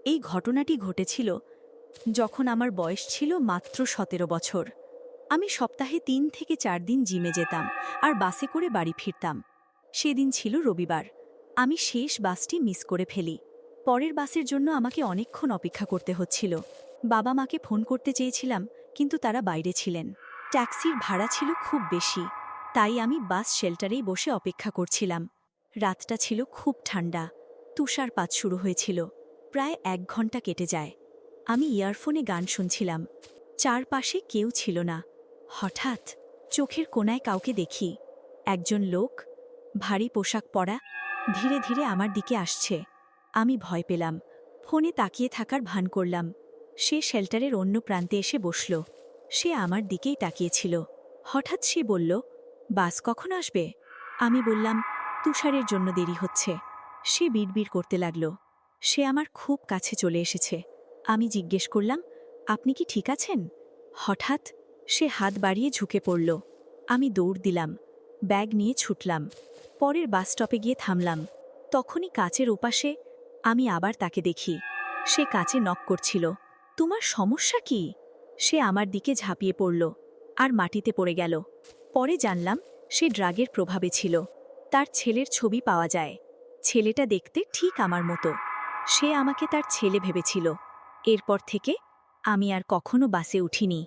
এই ঘটনাটি ঘটেছিল যখন আমার বয়স ছিল মাত্র ১৭ বছর। আমি সপ্তাহে ৩ থেকে ৪ দিন জিমে যেতাম আর বাসে করে বাড়ি ফিরতাম। সেদিন ছিল রবিবার। আমি শেষ বাসটি মিস করে ফেলি। পরের বাসের জন্য আমাকে অনেকক্ষণ অপেক্ষা করতে হচ্ছিল। বাবা মাকে ফোন করতে চেয়েছিলাম, কিন্তু তারা বাইরে ছিলেন। ট্যাক্সির ভাড়া ছিল খুব বেশি, তাই আমি বাস শেল্টারেই বসে অপেক্ষা করছিলাম। রাতটা ছিল খুব ঠান্ডা, তুষারপাত শুরু হয়েছিল। প্রায় ১ ঘন্টা কেটে যায়। আমি ইয়ারফোনে গান শুনছিলাম। চারপাশে কেউ ছিল না। হঠাৎ চোখের কোণায় কাউকে দেখি। একজন লোক, ভারী পোশাক পরা, ধীরে ধীরে আমার দিকে আসছে। আমি ভয় পেলাম। ফোনে তাকিয়ে থাকার ভান করলাম। সে শেল্টারের অন্য প্রান্তে এসে বসল। সে আমার দিকেই তাকিয়েছিল। হঠাৎ সে বলল, বাস কখন আসবে? আমি বললাম, তুষারের জন্য দেরি হচ্ছে। সে বিড়বিড় করতে লাগল। সে আমার খুব কাছে চলে এসেছে। আমি জিজ্ঞেস করলাম, আপনি কি ঠিক আছেন? হঠাৎ সে হাত বাড়িয়ে ঝুঁকে পড়ল। আমি দৌড় দিলাম, ব্যাগ নিয়ে ছুটলাম। পরের বাস স্টপে গিয়ে থামলাম। তখনই কাচের ওপাশে আমি আবার তাকে দেখি। সে কাচে নক করছিল। তোমার সমস্যা কি? সে আমার দিকে ঝাঁপিয়ে পড়ল আর মাটিতে পড়ে গেল। পরে জানলাম সে ড্রাগের প্রভাবে ছিল। তার ছেলের ছবি পাওয়া যায়। ছেলেটা দেখতে ঠিক আমার মতো। সে আমাকে তার ছেলে ভেবেছিল। এরপর থেকে আমি আর কখনো বাসে উঠিনি।